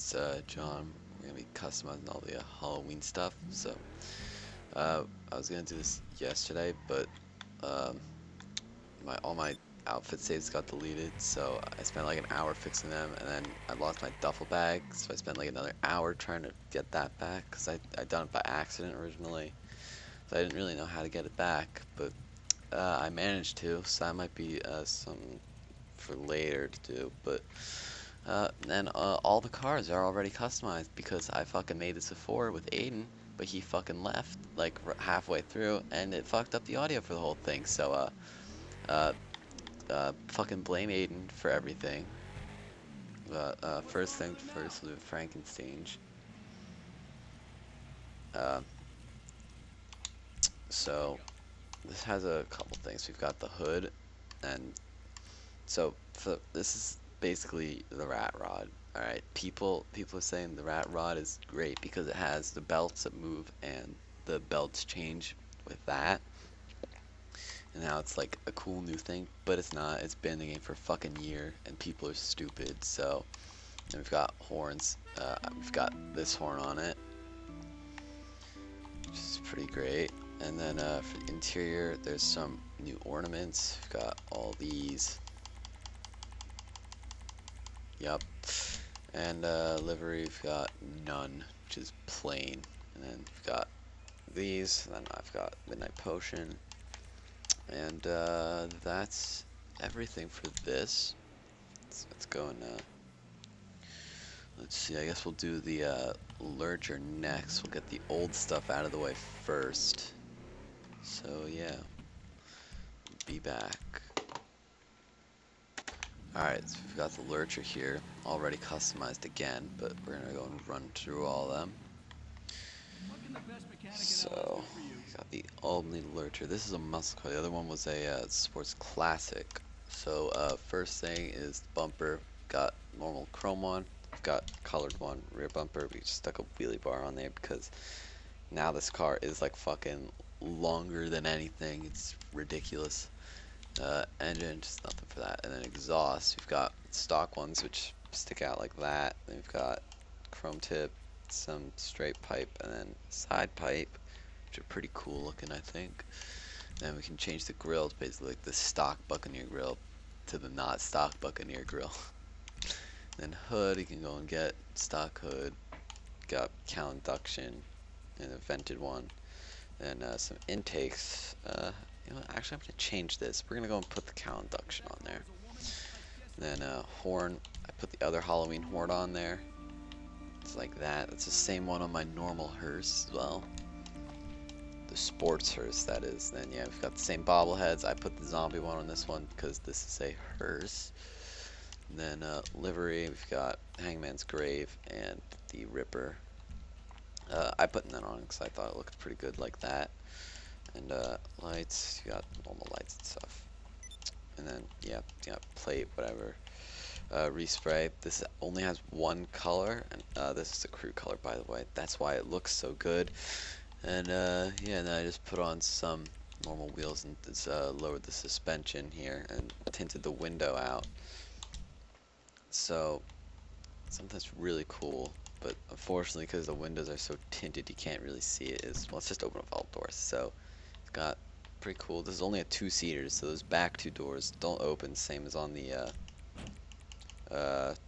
it's John. We're gonna be customizing all the Halloween stuff. So I was gonna do this yesterday, but um, all my outfit saves got deleted, so I spent like an hour fixing them, and then I lost my duffel bag, so I spent like another hour trying to get that back, because I done it by accident originally, so I didn't really know how to get it back, but I managed to, so that might be something for later to do, but then all the cars are already customized because I fucking made this before with Aiden, but he fucking left like halfway through, and it fucked up the audio for the whole thing. So uh, fucking blame Aiden for everything. First thing first, we'll do Frankenstein. Uh, so this has a couple things. We've got the hood, and so this is basically the rat rod. All right, people are saying the rat rod is great because it has the belts that move and the belts change with that. And now it's like a cool new thing, but it's not. It's been in the game for a fucking year, and people are stupid. So, and we've got horns. We've got this horn on it, which is pretty great. And then for the interior, there's some new ornaments. We've got all these. Yep. And livery, we've got none, which is plain. And then we've got these. And then I've got Midnight Potion. And that's everything for this. Let's go and let's see. I guess we'll do the lurcher next. We'll get the old stuff out of the way first. So yeah, be back. Alright, so we've got the lurcher here, already customized again, but we're gonna go and run through all of them. So, got the only lurcher. This is a muscle car. The other one was a sports classic. So, first thing is the bumper. Got normal chrome one. We've got colored one. Rear bumper. We just stuck a wheelie bar on there because now this car is like fucking longer than anything. It's ridiculous. Engine, just nothing for that. And then exhaust, we've got stock ones which stick out like that. Then we've got chrome tip, some straight pipe, and then side pipe, which are pretty cool looking, I think. Then we can change the grills, basically like the stock Buccaneer grill to the not stock Buccaneer grill. Then hood, you can go and get stock hood. Got cowl induction and a vented one. And some intakes. You know, actually, I'm going to change this. We're going to go and put the cow induction on there. Then horn, I put the other Halloween horn on there. It's like that. It's the same one on my normal hearse as well. The sports hearse, that is. Then yeah, we've got the same bobbleheads. I put the zombie one on this one because this is a hearse. And then livery, we've got Hangman's Grave and the Ripper. I put that on because I thought it looked pretty good like that. And lights, you got normal lights and stuff. And then yeah, you got plate, whatever. Respray. This only has one color, and this is the crew color, by the way. That's why it looks so good. And yeah, and then I just put on some normal wheels and just, lowered the suspension here and tinted the window out. So something that's really cool, but unfortunately, because the windows are so tinted, you can't really see it. Is well, let's just open up all doors. So it's got pretty cool. This is only a two-seater, so those back two doors don't open, same as on the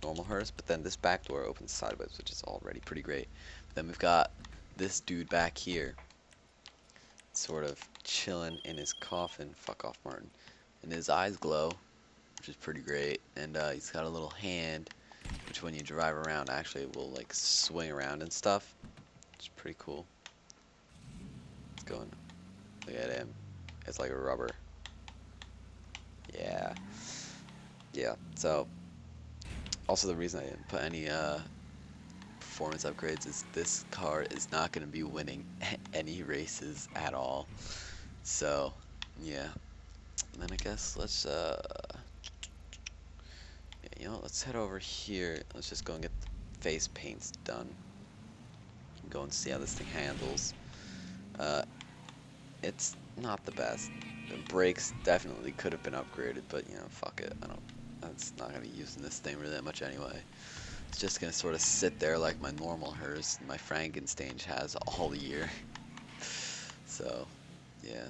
normal hearse. But then this back door opens sideways, which is already pretty great. Then we've got this dude back here, sort of chilling in his coffin. Fuck off, Martin. And his eyes glow, which is pretty great. And he's got a little hand, which when you drive around, actually will like swing around and stuff. It's pretty cool. Let's go and look at him. It's like a rubber. Yeah. Yeah. So, also the reason I didn't put any performance upgrades is this car is not going to be winning any races at all. So, yeah. And then I guess let's yeah, you know, let's head over here. Let's just go and get the face paints done. Go and see how this thing handles. It's not the best. The brakes definitely could have been upgraded, but you know, fuck it. That's not gonna be using this thing really that much anyway. It's just gonna sort of sit there like my normal hers, my Frankenstein has all year. So, yeah.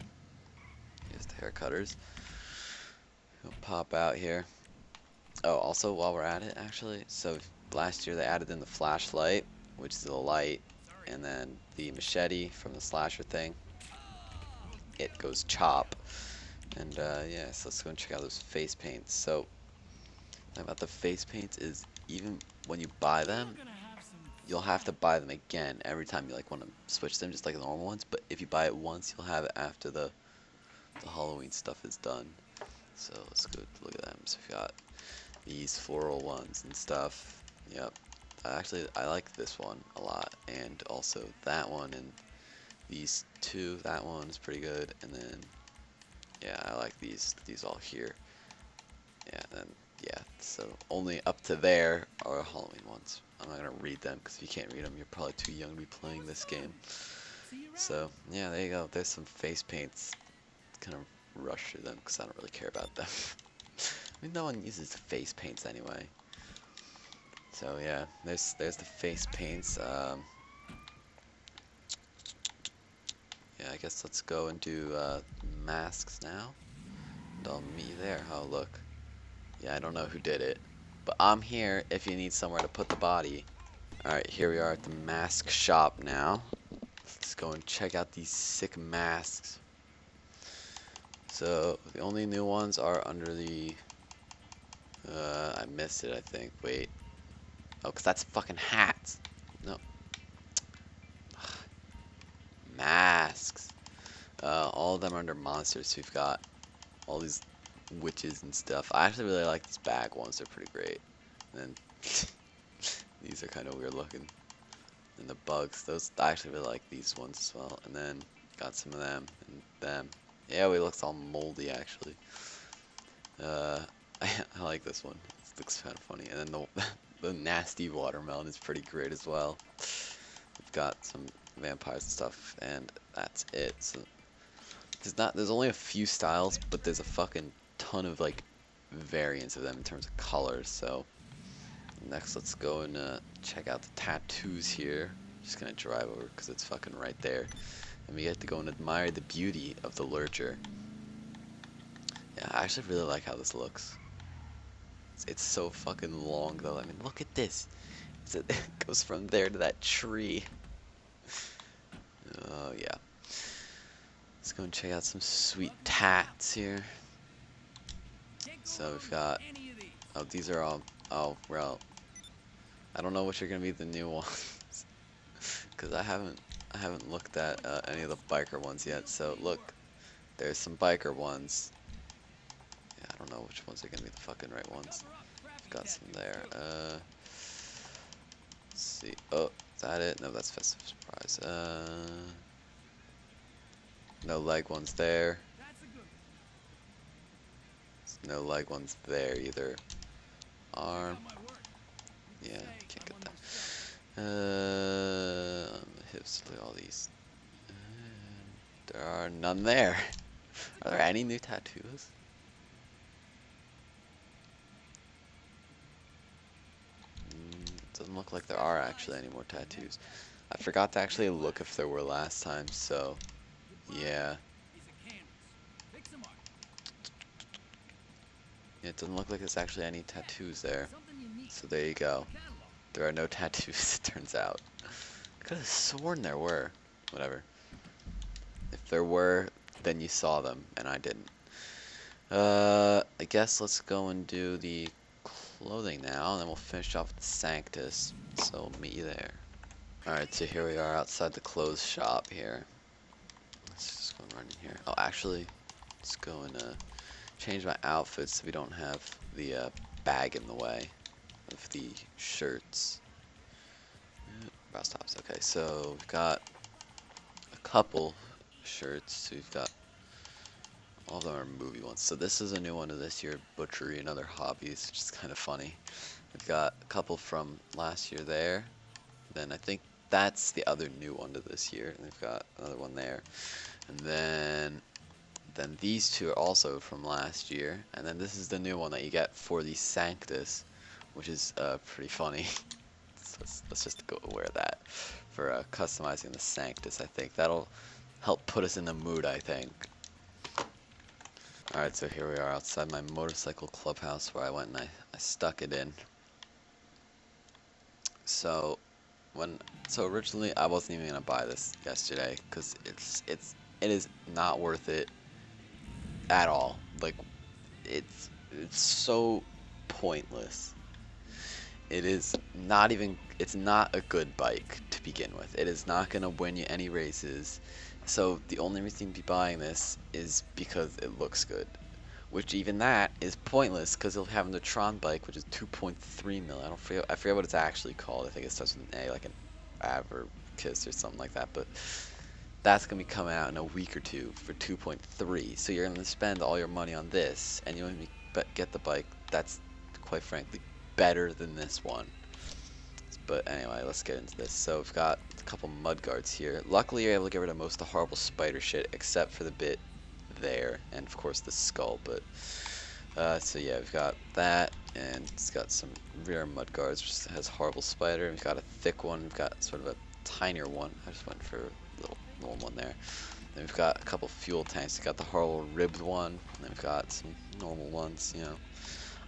Here's the hair cutters. We'll pop out here. Oh, also while we're at it, actually, so last year they added in the flashlight, which is a light, and then the machete from the slasher thing. It goes chop. And yeah, so let's go and check out those face paints. So, the thing about the face paints is even when you buy them, you'll have to buy them again every time you like want to switch them, just like the normal ones. But if you buy it once, you'll have it after the Halloween stuff is done. So let's go look at them. So we got these floral ones and stuff. Yep. Actually, I like this one a lot, and also that one, and these two. That one is pretty good, and then yeah, I like these all here. Yeah, and yeah. So only up to there are Halloween ones. I'm not gonna read them because if you can't read them, you're probably too young to be playing this game. So yeah, there you go. There's some face paints. Kind of rush through them because I don't really care about them. I mean, no one uses face paints anyway. So yeah, there's the face paints. Yeah, I guess let's go and do masks now. And I'll meet you there. Oh look, yeah, I don't know who did it, but I'm here if you need somewhere to put the body. All right, here we are at the mask shop now. Let's go and check out these sick masks. So the only new ones are under the. I missed it. I think. Wait. Oh, because that's fucking hats. No. Masks. All of them are under monsters. So we've got all these witches and stuff. I actually really like these bag ones. They're pretty great. And then these are kind of weird looking. And the bugs. Those I actually really like these ones as well. And then got some of them and them. Yeah, it looks all moldy actually. I like this one. It looks kind of funny. And then the nasty watermelon is pretty great as well. We've got some vampires and stuff, and that's it. So there's only a few styles, but there's a fucking ton of like variants of them in terms of colors. So next, let's go and check out the tattoos here. Just gonna drive over because it's fucking right there, and we get to go and admire the beauty of the lurcher. Yeah, I actually really like how this looks. It's so fucking long though. I mean, look at this. It goes from there to that tree. Oh yeah. Let's go and check out some sweet tats here. So we've got. Oh, these are all. Oh, well. I don't know which are gonna be the new ones, because I haven't looked at any of the biker ones yet. So look, there's some biker ones. Yeah, I don't know which ones are gonna be the fucking right ones. Got some there. Let's see. Oh, is that it? No, that's Festive Surprise. No leg ones there. No leg ones there either. Arm. Yeah, can't get that. Hips, look at all these. There are none there. Are there any new tattoos? Doesn't look like there are actually any more tattoos. I forgot to actually look if there were last time, so yeah. Yeah, it doesn't look like there's actually any tattoos there. So there you go. There are no tattoos, it turns out. I could have sworn there were. Whatever. If there were, then you saw them, and I didn't. I guess let's go and do the clothing now, and then we'll finish off with the Sanctus. So meet you there. Alright, so here we are outside the clothes shop here. Let's just go and run in here. Oh, actually, let's go and change my outfit so we don't have the bag in the way of the shirts. Brows tops. Okay, so we've got a couple shirts. So we've got all of them are movie ones. So this is a new one of this year, Butchery and Other Hobbies, which is kind of funny. We've got a couple from last year there. Then I think that's the other new one to this year. And we've got another one there. And then these two are also from last year. And then this is the new one that you get for the Sanctus, which is pretty funny. So let's just go wear that for customizing the Sanctus. I think that'll help put us in the mood, I think. Alright, so here we are outside my motorcycle clubhouse where I went and I stuck it in. So originally I wasn't even gonna buy this yesterday because it is not worth it at all. Like it's so pointless. It is not even, it's not a good bike to begin with. It is not going to win you any races. So the only reason you'd be buying this is because it looks good. Which even that is pointless because you'll have the Tron bike, which is 2.3 mil. I forget what it's actually called. I think it starts with an A, like an Averkiss or something like that. But that's going to be coming out in a week or two for 2.3. So you're going to spend all your money on this, and you only get the bike that's, quite frankly, better than this one. But anyway, let's get into this. So we've got a couple mud guards here. Luckily, you're able to get rid of most of the horrible spider shit, except for the bit there, and of course the skull. But so yeah, we've got that, and it's got some rear mud guards, which has horrible spider. We've got a thick one. We've got sort of a tinier one. I just went for a little one there. Then we've got a couple fuel tanks. We've got the horrible ribbed one, and then we've got some normal ones, you know.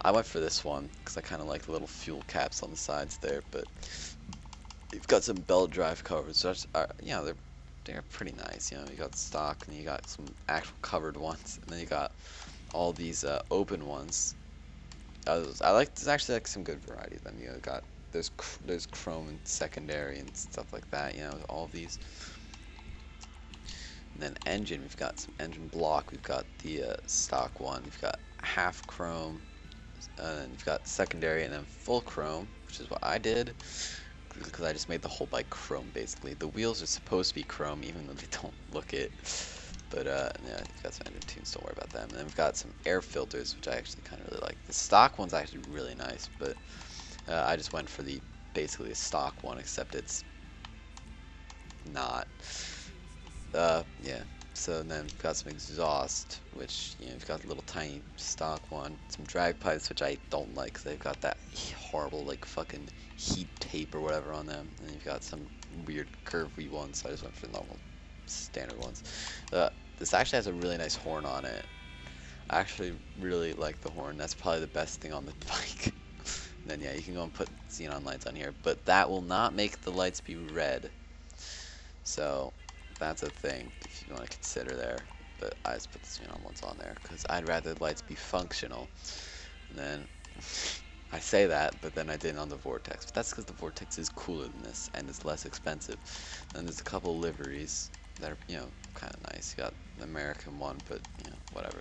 I went for this one because I kind of like the little fuel caps on the sides there, but you've got some belt drive covers, which are, you know, they're pretty nice. You know, you got stock, and you got some actual covered ones, and then you got all these open ones. There's actually like some good variety of them. You know, there's chrome and secondary and stuff like that. You know, all of these. And then engine, we've got some engine block. We've got the stock one. We've got half chrome. And then you've got secondary and then full chrome, which is what I did because I just made the whole bike chrome basically. The wheels are supposed to be chrome even though they don't look it. But yeah, you've got some engine tunes, don't worry about them. And then we've got some air filters, which I actually kind of really like. The stock one's actually really nice, but I just went for basically a stock one, except it's not. Yeah. So then we've got some exhaust, which, you know, we've got a little tiny stock one. Some drag pipes, which I don't like because they've got that horrible, like, fucking heat tape or whatever on them. And you've got some weird curvy ones, so I just went for normal, standard ones. This actually has a really nice horn on it. I actually really like the horn. That's probably the best thing on the bike. And then, yeah, you can go and put xenon lights on here. But that will not make the lights be red. So that's a thing if you want to consider there, but I just put the xenon ones on there because I'd rather the lights be functional. And then I say that, but then I didn't on the Vortex. But that's because the Vortex is cooler than this and it's less expensive. And there's a couple liveries that are, you know, kind of nice. You got the American one, but you know, whatever.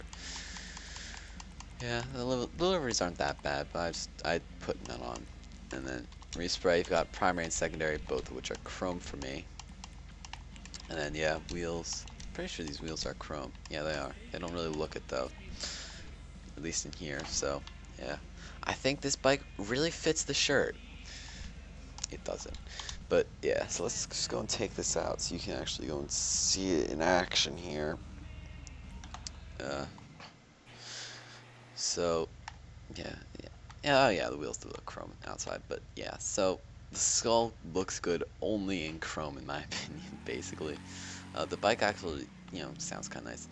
Yeah, the liveries aren't that bad, but I put none on. And then respray, you've got primary and secondary, both of which are chrome for me. And then, yeah, wheels. Pretty sure these wheels are chrome. Yeah, they are. They don't really look it, though. At least in here, so, yeah. I think this bike really fits the shirt. It doesn't. But, yeah, so let's just go and take this out so you can actually go and see it in action here. So, yeah. Oh, yeah, the wheels do look chrome outside, but, yeah, so the skull looks good only in chrome, in my opinion, basically. The bike actually, you know, sounds kind of nice.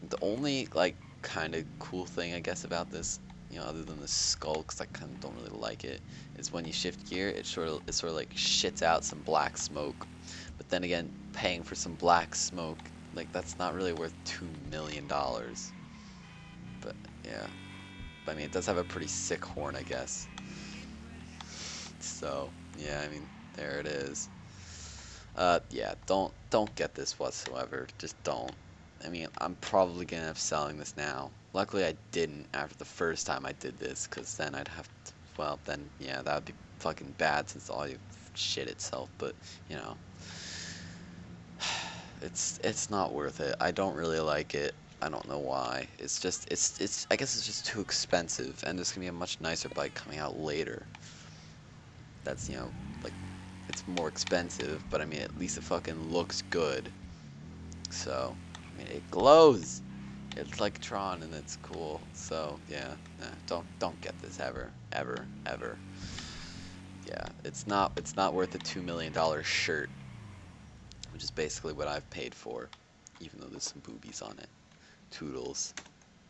The only, like, kind of cool thing, I guess, about this, you know, other than the skull, because I kind of don't really like it, is when you shift gear, it sort of like shits out some black smoke. But then again, paying for some black smoke, like, that's not really worth $2 million. But, yeah. But, I mean, it does have a pretty sick horn, I guess. So, yeah, I mean, there it is. Yeah, don't get this whatsoever. Just don't. I mean, I'm probably gonna end up selling this now. Luckily, I didn't after the first time I did this, because then I'd have to, well, then, yeah, that would be fucking bad since all you shit itself, but, you know. It's not worth it. I don't really like it. I don't know why. It's just, I guess it's just too expensive, and there's gonna be a much nicer bike coming out later. That's, you know, like, it's more expensive, but I mean, at least it fucking looks good. So, I mean, it glows. It's like Tron and it's cool. So yeah, nah, don't get this ever, ever, ever. Yeah, it's not worth a $2 million shirt, which is basically what I've paid for, even though there's some boobies on it. Toodles.